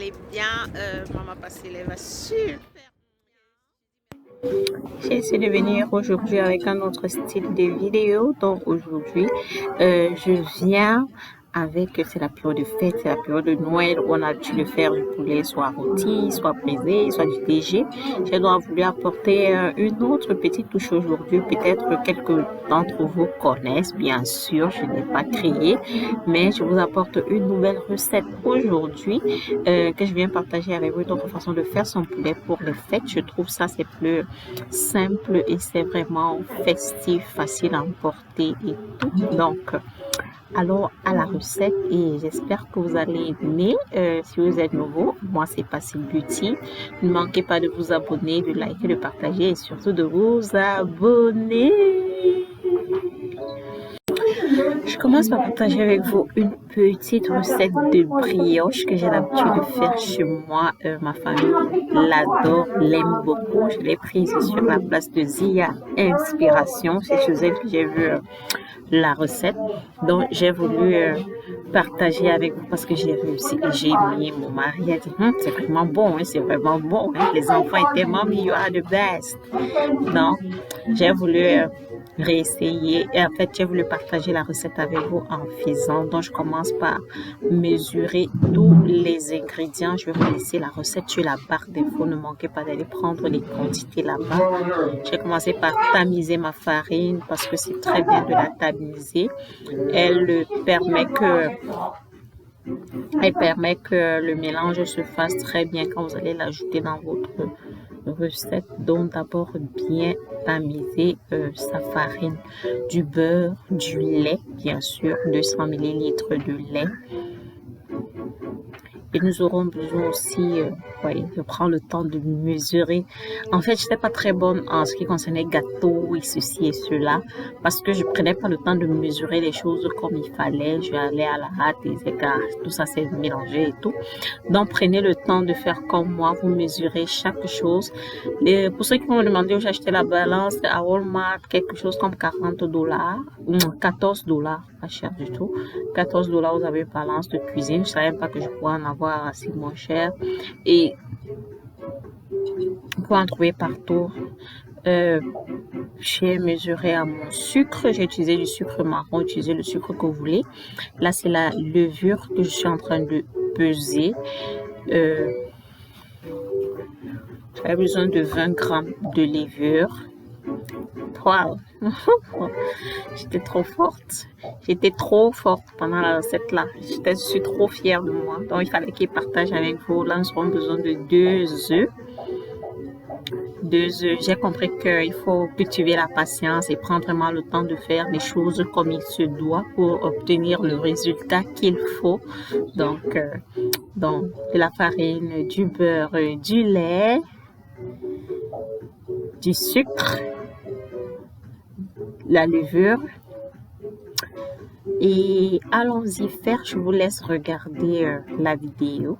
allez bien. Maman Pascal va super. J'ai essayé de venir aujourd'hui avec un autre style de vidéo. Donc aujourd'hui, je viens avec, c'est la période de fête, c'est la période de Noël où on a l'habitude de faire du poulet soit rôti, soit braisé, soit du DG. J'ai donc voulu apporter une autre petite touche aujourd'hui. Peut-être que quelques d'entre vous connaissent, bien sûr, je n'ai pas créé, mais je vous apporte une nouvelle recette aujourd'hui que je viens partager avec vous. Une autre façon de faire son poulet pour les fêtes. Je trouve ça c'est plus simple et c'est vraiment festif, facile à emporter et tout. Donc, allons à la recette et j'espère que vous allez aimer. Si vous êtes nouveau, moi c'est Passy Beauty. Ne manquez pas de vous abonner, de liker, de partager et surtout de vous abonner. Je commence par partager avec vous une petite recette de brioche que j'ai l'habitude de faire chez moi. Ma famille l'adore, l'aime beaucoup. Je l'ai prise sur la place de Zia Inspiration. C'est chez elle que j'ai vu la recette. Donc, j'ai voulu partager avec vous parce que j'ai réussi et j'ai aimé. Mon mari a dit, c'est vraiment bon, hein, c'est vraiment bon. Hein. Les enfants étaient, Mommy, you are the best. Donc, j'ai voulu réessayer et en fait j'ai voulu partager la recette avec vous en faisant. Donc je commence par mesurer tous les ingrédients. Je vais vous laisser la recette sur la barre d'infos. Ne manquez pas d'aller prendre les quantités là-bas. J'ai commencé par tamiser ma farine parce que c'est très bien de la tamiser. Elle permet que le mélange se fasse très bien quand vous allez l'ajouter dans votre recette. Donc d'abord bien tamiser sa farine, du beurre, du lait, bien sûr, 200 millilitres de lait. Et nous aurons besoin aussi, je prends le temps de mesurer. En fait, je n'étais pas très bonne en ce qui concernait gâteau et ceci et cela, parce que je prenais pas le temps de mesurer les choses comme il fallait. Je allais à la hâte, les écarts, tout ça s'est mélangé et tout. Donc, prenez le temps de faire comme moi, vous mesurez chaque chose. Pour ceux qui vont me demander où j'ai acheté la balance, à Walmart, quelque chose comme $40, 14$, pas cher du tout. $14, vous avez une balance de cuisine. Je savais pas que je pourrais en avoir assez moins cher et vous pouvez en trouver partout. J'ai mesuré à mon sucre, j'ai utilisé du sucre marron, utilisez le sucre que vous voulez. Là c'est la levure que je suis en train de peser. J'avais besoin de 20 grammes de levure. Wow. J'étais trop forte. J'étais trop forte pendant la recette là. Je suis trop fière de moi. Donc il fallait qu'il partage avec vous. Là, nous aurons besoin de 2 œufs. 2 œufs. J'ai compris qu'il faut cultiver la patience et prendre vraiment le temps de faire les choses comme il se doit pour obtenir le résultat qu'il faut. Donc de la farine, du beurre, du lait, du sucre, la levure. Et allons-y faire, je vous laisse regarder la vidéo.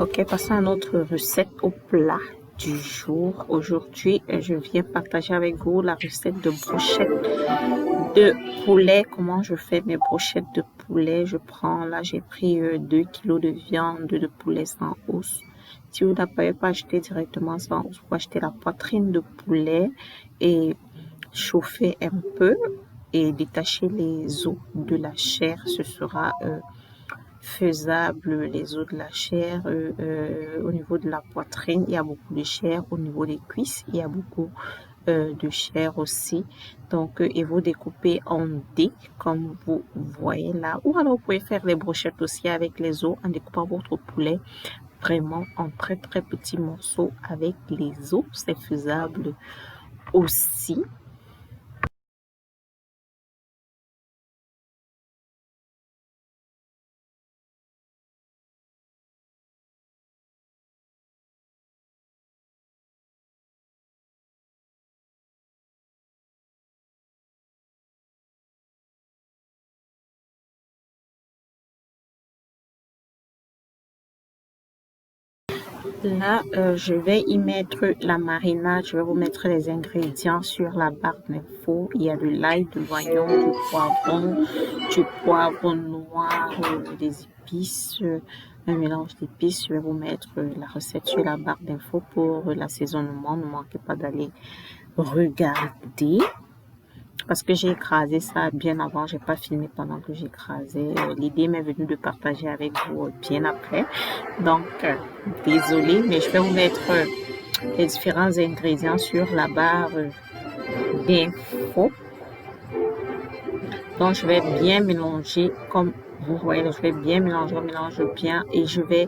Ok, passons à notre recette au plat du jour. Aujourd'hui, je viens partager avec vous la recette de brochettes de poulet. Comment je fais mes brochettes de poulet? Là, j'ai pris 2 kilos de viande de poulet sans os. Si vous n'avez pas acheté directement sans os, vous achetez la poitrine de poulet et chauffer un peu et détacher les os de la chair. Ce sera faisable, les os de la chair. Au niveau de la poitrine, il y a beaucoup de chair. Au niveau des cuisses, il y a beaucoup de chair aussi. Donc, et vous découpez en dés, comme vous voyez là. Ou alors, vous pouvez faire des brochettes aussi avec les os en découpant votre poulet vraiment en très très petits morceaux avec les os. C'est faisable aussi. Là, je vais y mettre la marinade. Je vais vous mettre les ingrédients sur la barre d'infos. Il y a de l'ail, de l'oignon, du poivron noir, des épices, un mélange d'épices. Je vais vous mettre la recette sur la barre d'infos pour l'assaisonnement. Ne manquez pas d'aller regarder. Parce que j'ai écrasé ça bien avant, j'ai pas filmé pendant que j'écrasais. L'idée m'est venue de partager avec vous bien après. Donc, désolée, mais je vais vous mettre les différents ingrédients sur la barre d'infos. Donc, je vais bien mélanger comme vous voyez, je vais bien mélanger, on mélange bien et je vais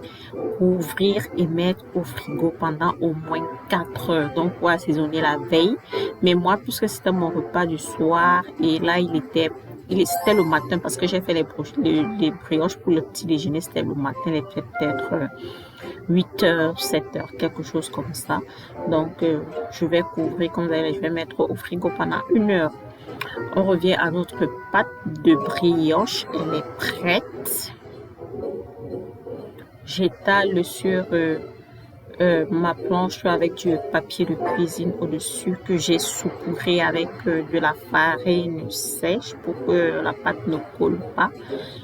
couvrir et mettre au frigo pendant au moins 4 heures. Donc, pour assaisonner la veille. Mais moi, puisque c'était mon repas du soir et là, c'était le matin parce que j'ai fait les brioches pour le petit déjeuner, c'était le matin, il était peut-être 8 heures, 7 heures, quelque chose comme ça. Donc, je vais couvrir, comme vous voyez, je vais mettre au frigo pendant 1 heure. On revient à notre pâte de brioche. Elle est prête. J'étale sur ma planche avec du papier de cuisine au-dessus que j'ai saupoudré avec de la farine sèche pour que la pâte ne colle pas.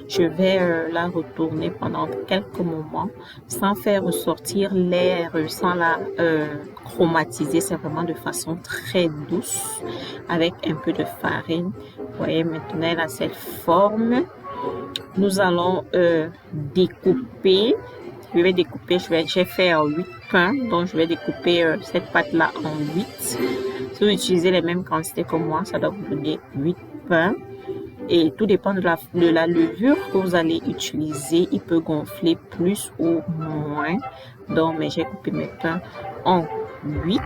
Je vais la retourner pendant quelques moments sans faire ressortir l'air, sans la chromatiser. C'est vraiment de façon très douce avec un peu de farine. Vous voyez maintenant elle a cette forme. Nous allons découper. Je vais découper, j'ai fait 8 pains, donc je vais découper cette pâte-là en 8. Si vous utilisez les mêmes quantités que moi, ça doit vous donner 8 pains. Et tout dépend de la levure que vous allez utiliser. Il peut gonfler plus ou moins. Donc, mais j'ai coupé mes pains en 8.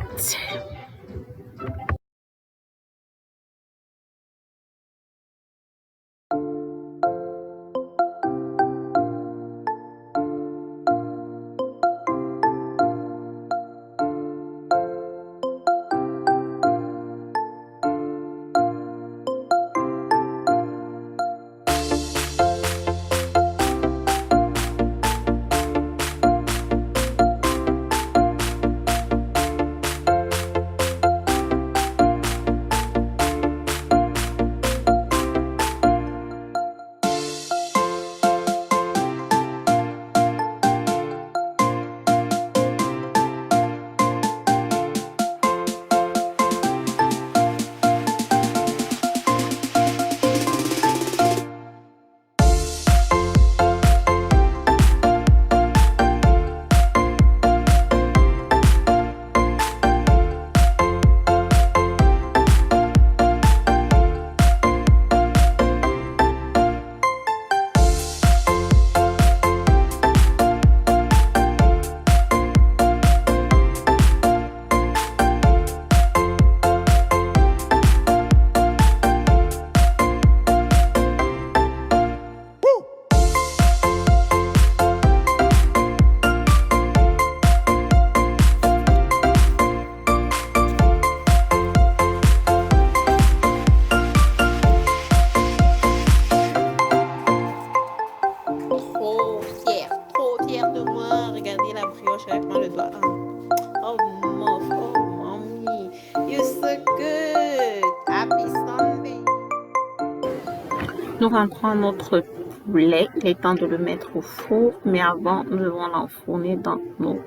Nous rentrons notre poulet. Il est temps de le mettre au four, mais avant, nous devons l'enfourner dans nos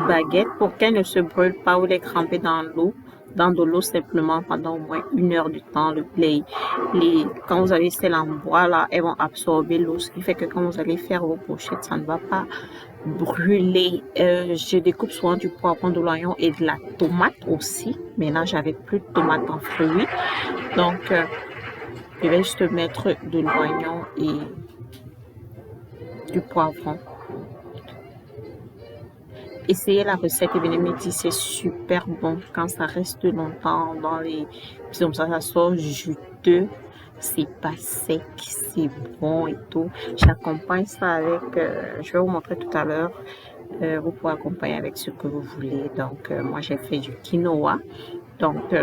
baguettes pour qu'elle ne se brûle pas ou les cramper dans l'eau, dans de l'eau simplement pendant au moins 1 heure du temps. Quand vous avez celles en bois, là, elles vont absorber l'eau, ce qui fait que quand vous allez faire vos pochettes, ça ne va pas brûler. Je découpe souvent du poivron, de l'oignon et de la tomate aussi. Mais là, j'avais plus de tomates en fruits. Donc, je vais juste mettre de l'oignon et du poivron. Essayez la recette et venez me dire, c'est super bon quand ça reste longtemps dans les... Comme ça sort juteux, c'est pas sec, c'est bon et tout. J'accompagne ça avec, je vais vous montrer tout à l'heure, vous pouvez accompagner avec ce que vous voulez. Donc, moi j'ai fait du quinoa. Donc,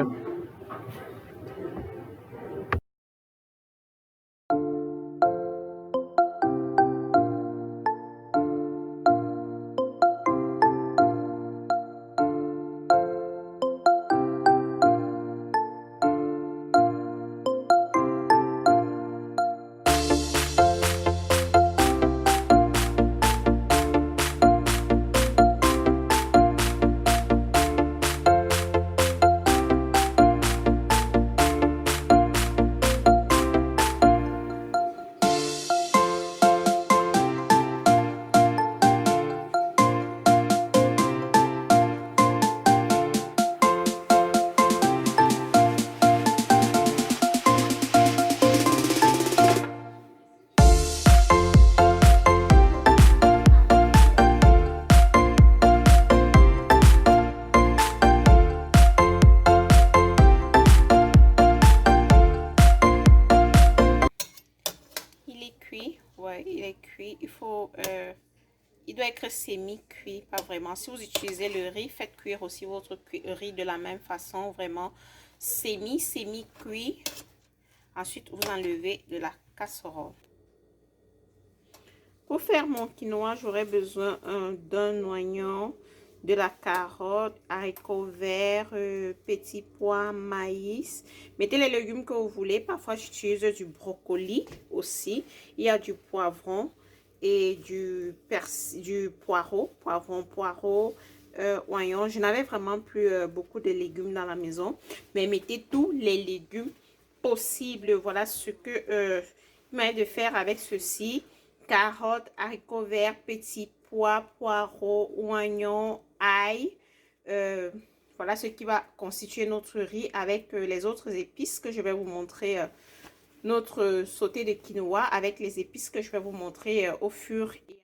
Il est cuit, ouais, il est cuit. Il doit être semi-cuit, pas vraiment. Si vous utilisez le riz, faites cuire aussi votre riz de la même façon, vraiment semi-cuit. Ensuite, vous enlevez de la casserole. Pour faire mon quinoa, j'aurai besoin d'un oignon, de la carotte, haricots verts, petits pois, maïs. Mettez les légumes que vous voulez. Parfois, j'utilise du brocoli aussi. Il y a du poivron et du poireau. Poireau, oignon. Je n'avais vraiment plus beaucoup de légumes dans la maison. Mais mettez tous les légumes possibles. Voilà ce que il m'a de faire avec ceci. Carottes, haricots verts, petits pois, poireaux, oignons, ail. Voilà ce qui va constituer notre riz avec les autres épices que je vais vous montrer. Notre sauté de quinoa avec les épices que je vais vous montrer au fur et